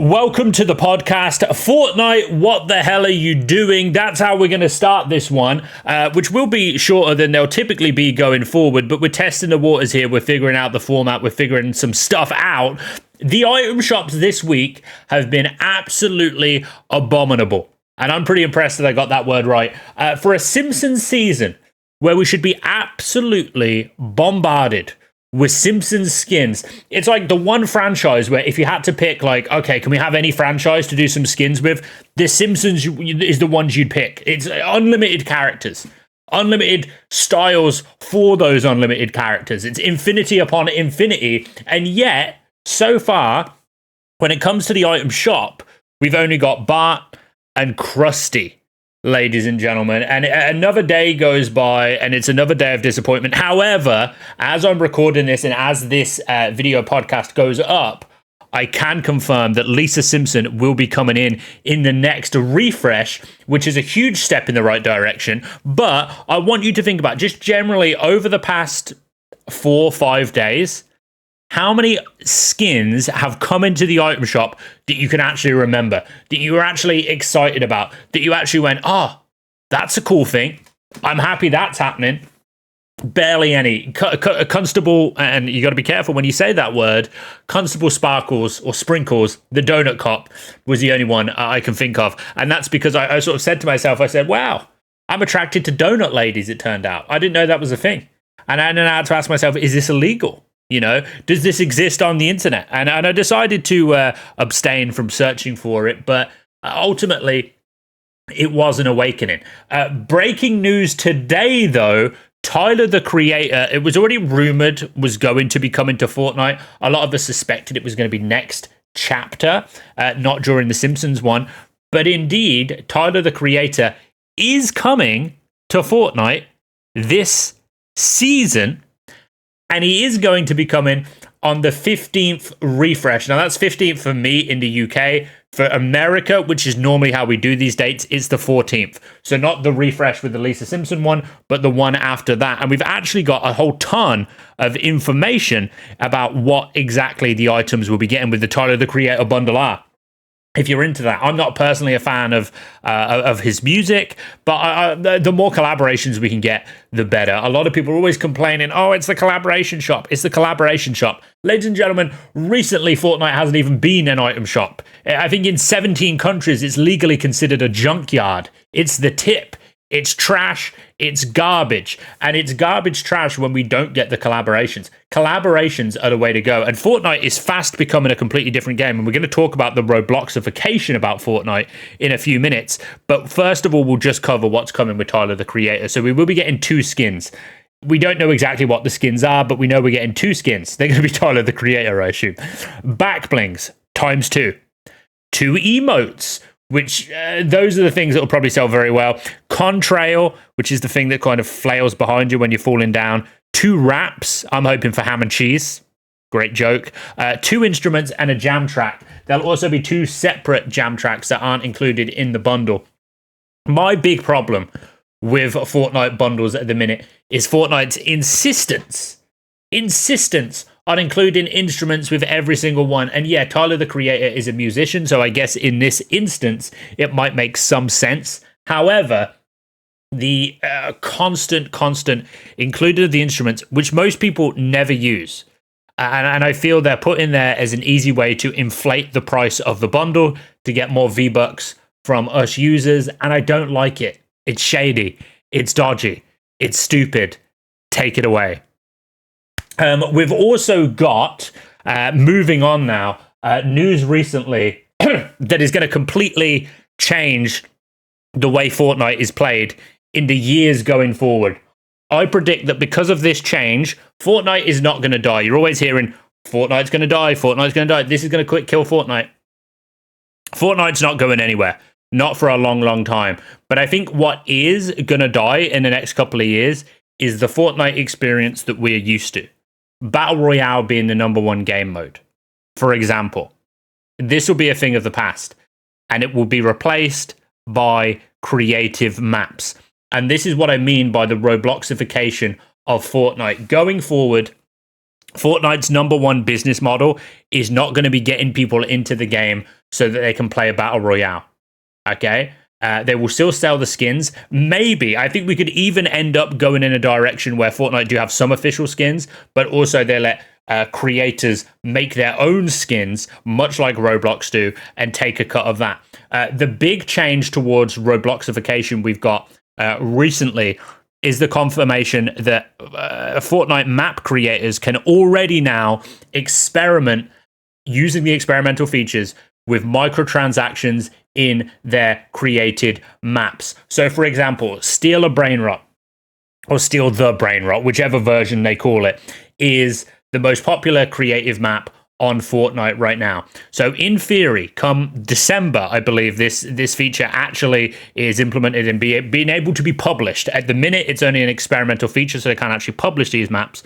Welcome to the podcast, Fortnite, what the hell are you doing? That's how we're going to start this one, which will be shorter than they'll typically be going forward, but we're testing the waters here, we're figuring out the format, we're figuring some stuff out. The item shops this week have been absolutely abominable, and I'm pretty impressed that I got that word right. For a Simpsons season, where we should be absolutely bombarded with Simpsons skins. It's like the one franchise where if you had to pick, like, okay, can we have any franchise to do some skins with? The Simpsons is the ones you'd pick. It's unlimited characters, unlimited styles for those unlimited characters. It's infinity upon infinity. And yet, so far, when it comes to the item shop, we've only got Bart and Krusty, ladies and gentlemen, and another day goes by and it's another day of disappointment. However, as I'm recording this and as this video podcast goes up, I can confirm that Lisa Simpson will be coming in the next refresh, which is a huge step in the right direction. But I want you to think about just generally over the past 4 or 5 days, how many skins have come into the item shop that you can actually remember, that you were actually excited about, that you actually went, oh, that's a cool thing. I'm happy that's happening. Barely any. Constable, and you got to be careful when you say that word, Constable Sparkles or Sprinkles, the donut cop, was the only one I can think of. And that's because I sort of said to myself, I said, wow, I'm attracted to donut ladies, it turned out. I didn't know that was a thing. And then I had to ask myself, is this illegal? You know, does this exist on the internet? And I decided to abstain from searching for it, but ultimately, it was an awakening. Breaking news today, though, Tyler, the creator, it was already rumored was going to be coming to Fortnite. A lot of us suspected it was going to be next chapter, not during the Simpsons one. But indeed, Tyler, the creator, is coming to Fortnite this season. And he is going to be coming on the 15th refresh. Now, that's 15th for me in the UK. For America, which is normally how we do these dates, it's the 14th. So not the refresh with the Lisa Simpson one, but the one after that. And we've actually got a whole ton of information about what exactly the items we'll be getting with the Tyler, the Creator bundle are. If you're into that. I'm not personally a fan of his music, but the more collaborations we can get, the better. A lot of people are always complaining, oh, it's the collaboration shop. It's the collaboration shop. Ladies and gentlemen, recently Fortnite hasn't even been an item shop. I think in 17 countries, it's legally considered a junkyard. It's the tip. It's trash, it's garbage, and it's garbage trash when we don't get the collaborations. Collaborations are the way to go, and Fortnite is fast becoming a completely different game, and we're going to talk about the Robloxification about Fortnite in a few minutes, but first of all, we'll just cover what's coming with Tyler, the Creator. So we will be getting 2 skins. We don't know exactly what the skins are, but we know we're getting 2 skins. They're going to be Tyler, the Creator, I assume. Back blings, times 2. 2 emotes, which those are the things that will probably sell very well. Contrail, which is the thing that kind of flails behind you when you're falling down. 2 wraps. I'm hoping for ham and cheese. Great joke. 2 instruments and a jam track. There'll also be 2 separate jam tracks that aren't included in the bundle. My big problem with Fortnite bundles at the minute is Fortnite's insistence on including instruments with every single one. And yeah, Tyler, the Creator, is a musician, so I guess in this instance, it might make some sense. However, the constant included of the instruments, which most people never use, and I feel they're put in there as an easy way to inflate the price of the bundle to get more V-Bucks from us users, and I don't like it. It's shady, it's dodgy, it's stupid. Take it away. We've also got, moving on now, news recently that is going to completely change the way Fortnite is played in the years going forward. I predict that because of this change, Fortnite is not going to die. You're always hearing, Fortnite's going to die, Fortnite's going to die. This is going to quick kill Fortnite. Fortnite's not going anywhere. Not for a long, long time. But I think what is going to die in the next couple of years is the Fortnite experience that we're used to. Battle Royale being the number 1 game mode. For example, this will be a thing of the past, and it will be replaced by creative maps. And this is what I mean by the Robloxification of Fortnite. Going forward, Fortnite's number 1 business model is not going to be getting people into the game so that they can play a battle royale. Okay. They will still sell the skins. Maybe, I think we could even end up going in a direction where Fortnite do have some official skins, but also they let creators make their own skins, much like Roblox do, and take a cut of that. The big change towards Robloxification we've got recently is the confirmation that Fortnite map creators can already now experiment using the experimental features with microtransactions in their created maps. So, for example, Steal a Brain Rot, or Steal the Brain Rot, whichever version they call it, is the most popular creative map on Fortnite right now. So in theory, come December, I believe this feature actually is implemented and being able to be published. At the minute, it's only an experimental feature, so they can't actually publish these maps.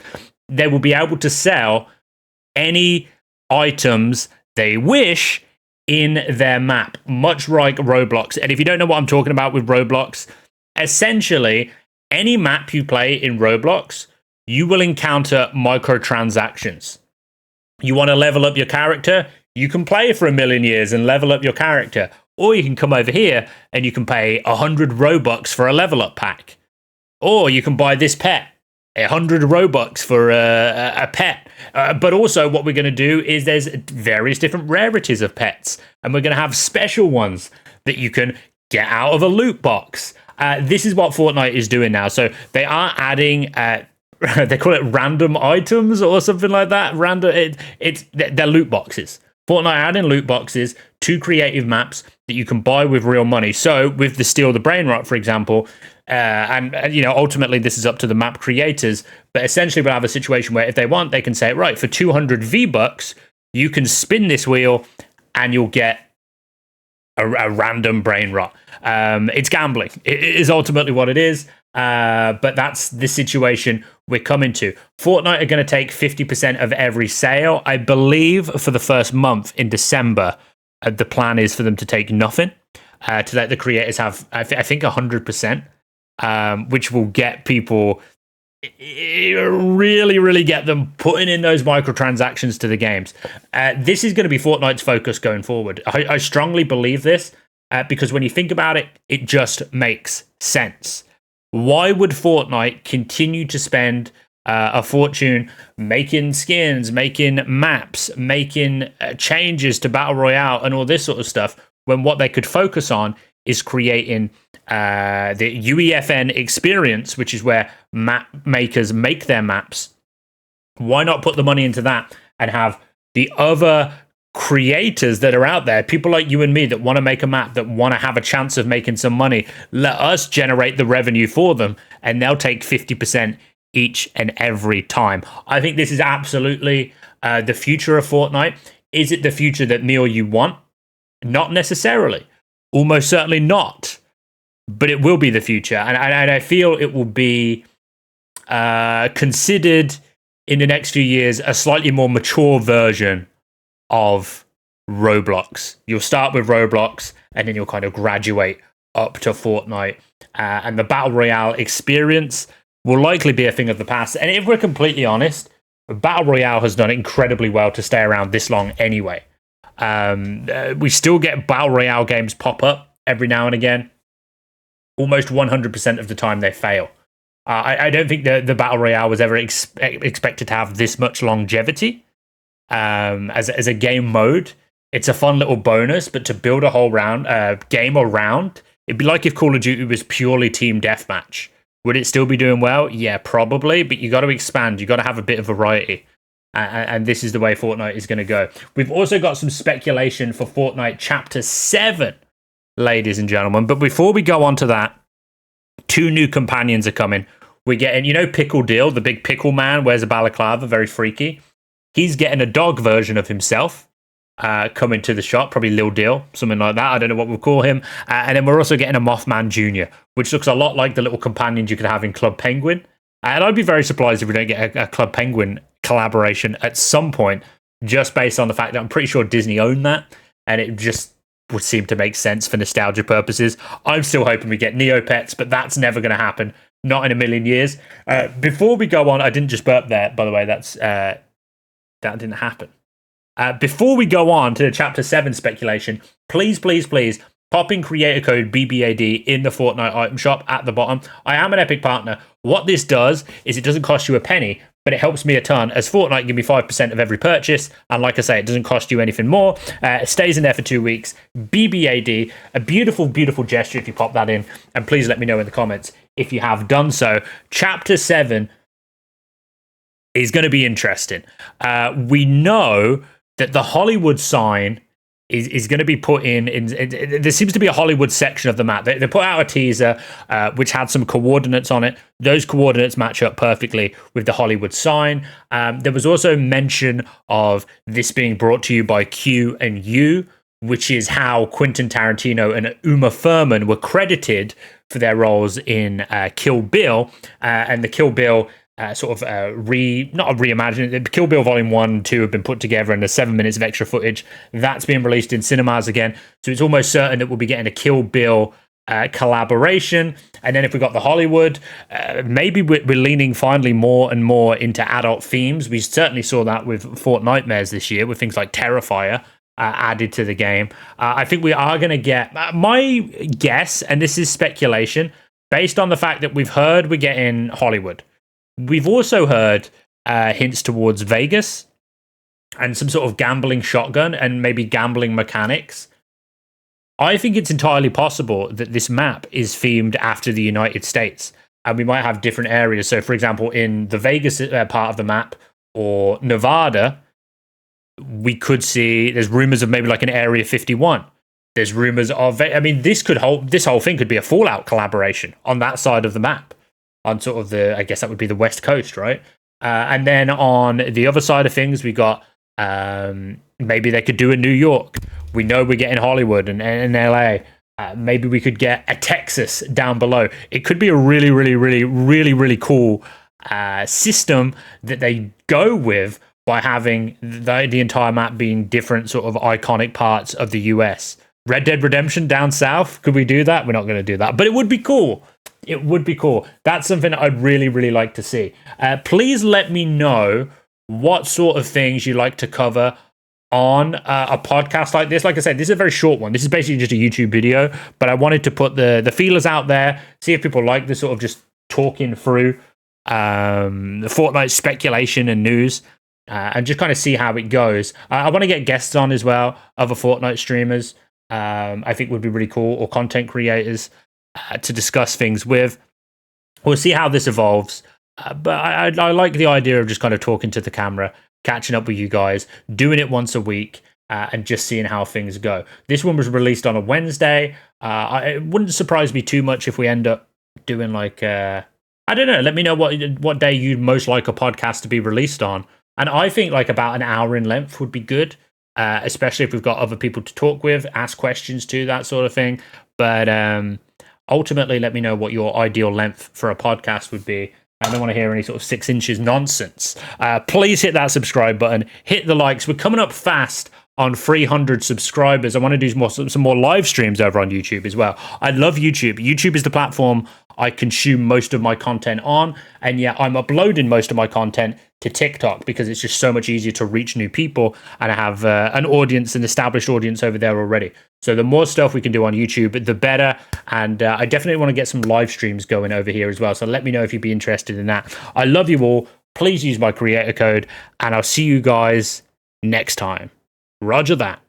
They will be able to sell any items they wish in their map, much like Roblox. And if you don't know what I'm talking about with Roblox, essentially, any map you play in Roblox, you will encounter microtransactions. You want to level up your character? You can play for 1,000,000 years and level up your character. Or you can come over here and you can pay 100 Robux for a level up pack. Or you can buy this pet, 100 Robux for a pet. But also what we're going to do is there's various different rarities of pets. And we're going to have special ones that you can get out of a loot box. This is what Fortnite is doing now. So they are adding... they call it random items or something like that. They're loot boxes. Fortnite adding loot boxes to creative maps that you can buy with real money. So with the Steal the Brain Rot, for example, and ultimately this is up to the map creators, but essentially we'll have a situation where if they want, they can say, right, for 200 V-Bucks, you can spin this wheel and you'll get a random brain rot. It's gambling. It is ultimately what it is. But that's the situation we're coming to. Fortnite are going to take 50% of every sale. I believe for the first month in December, the plan is for them to take nothing, to let the creators have, I think, 100%, which will get people, really get them putting in those microtransactions to the games. This is going to be Fortnite's focus going forward. I strongly believe this because when you think about it, it just makes sense. Why would Fortnite continue to spend a fortune making skins, making maps, making changes to Battle Royale and all this sort of stuff when what they could focus on is creating the UEFN experience, which is where map makers make their maps? Why not put the money into that and have the other creators that are out there, people like you and me that want to make a map, that want to have a chance of making some money, let us generate the revenue for them and they'll take 50% each and every time. I think this is absolutely the future of Fortnite. Is it the future that me or you want? Not necessarily. Almost certainly not. But it will be the future. And I feel it will be considered in the next few years a slightly more mature version of Roblox. You'll start with Roblox and then you'll kind of graduate up to Fortnite. And the Battle Royale experience will likely be a thing of the past. And if we're completely honest, Battle Royale has done incredibly well to stay around this long anyway. We still get Battle Royale games pop up every now and again. Almost 100% of the time they fail. I don't think the Battle Royale was ever expected to have this much longevity. As a game mode, it's a fun little bonus, but to build a whole game around, it'd be like if Call of Duty was purely team deathmatch. Would it still be doing well? Yeah, probably, but you got to expand. You got to have a bit of variety. And this is the way Fortnite is going to go. We've also got some speculation for Fortnite Chapter 7, ladies and gentlemen. But before we go on to that, 2 new companions are coming. We're getting, Pickle Deal, the big pickle man, wears a balaclava, very freaky. He's getting a dog version of himself coming to the shop, probably Lil Deal, something like that. I don't know what we'll call him. And then we're also getting a Mothman Jr., which looks a lot like the little companions you could have in Club Penguin. And I'd be very surprised if we don't get a Club Penguin collaboration at some point, just based on the fact that I'm pretty sure Disney owned that, and it just would seem to make sense for nostalgia purposes. I'm still hoping we get Neopets, but that's never going to happen. Not in a million years. Before we go on, I didn't just burp there, by the way. That didn't happen. Before we go on to the Chapter 7 speculation, please, please, please pop in creator code BBAD in the Fortnite item shop at the bottom. I am an Epic partner. What this does is it doesn't cost you a penny, but it helps me a ton, as Fortnite give me 5% of every purchase. And like I say, it doesn't cost you anything more. It stays in there for 2 weeks. BBAD, a beautiful, beautiful gesture if you pop that in. And please let me know in the comments if you have done so. Chapter 7 is going to be interesting. We know that the Hollywood sign is going to be put in. There seems to be a Hollywood section of the map. They put out a teaser which had some coordinates on it. Those coordinates match up perfectly with the Hollywood sign. There was also mention of this being brought to you by Q and U, which is how Quentin Tarantino and Uma Thurman were credited for their roles in Kill Bill. And the Kill Bill not a reimagining. Kill Bill Volume 1 and 2 have been put together, and there's 7 minutes of extra footage. That's being released in cinemas again. So it's almost certain that we'll be getting a Kill Bill collaboration. And then if we got the Hollywood, maybe we're leaning finally more and more into adult themes. We certainly saw that with Fortnitemares this year, with things like Terrifier added to the game. I think we are going to get, my guess, and this is speculation, based on the fact that we've heard we're getting Hollywood. We've also heard hints towards Vegas and some sort of gambling shotgun and maybe gambling mechanics. I think it's entirely possible that this map is themed after the United States, and we might have different areas. So, for example, in the Vegas part of the map or Nevada, we could see there's rumors of maybe like an Area 51. There's rumors of, this whole thing could be a Fallout collaboration on that side of the map. On sort of I guess that would be the West Coast, right? And then on the other side of things, we got maybe they could do a New York. We know we're getting Hollywood and LA. Maybe we could get a Texas down below. It could be a really, really, really, really, really cool system that they go with by having the entire map being different sort of iconic parts of the US. Red Dead Redemption down south. Could we do that? We're not going to do that, but it would be cool. It would be cool. That's something I'd really, really like to see. Please let me know what sort of things you like to cover on a podcast like this. Like I said, this is a very short one. This is basically just a YouTube video, but I wanted to put the feelers out there, see if people like this sort of just talking through the Fortnite speculation and news, and just kind of see how it goes. I want to get guests on as well, other Fortnite streamers. I think would be really cool, or content creators to discuss things with. We'll see how this evolves, but I like the idea of just kind of talking to the camera, catching up with you guys, doing it once a week, and just seeing how things go. This one was released on a Wednesday. It wouldn't surprise me too much if we end up doing like I don't know. Let me know what day you'd most like a podcast to be released on, and I think like about an hour in length would be good. Especially if we've got other people to talk with, ask questions to, that sort of thing. But ultimately, let me know what your ideal length for a podcast would be. I don't want to hear any sort of 6 inches nonsense. Please hit that subscribe button, hit the likes. We're coming up fast on 300 subscribers. I want to do some more live streams over on YouTube as well. I love YouTube. YouTube is the platform I consume most of my content on, and yet I'm uploading most of my content to TikTok because it's just so much easier to reach new people, and I have an established audience over there already. So the more stuff we can do on YouTube, the better, and I definitely want to get some live streams going over here as well, so let me know if you'd be interested in that. I love you all. Please use my creator code, and I'll see you guys next time. Roger that.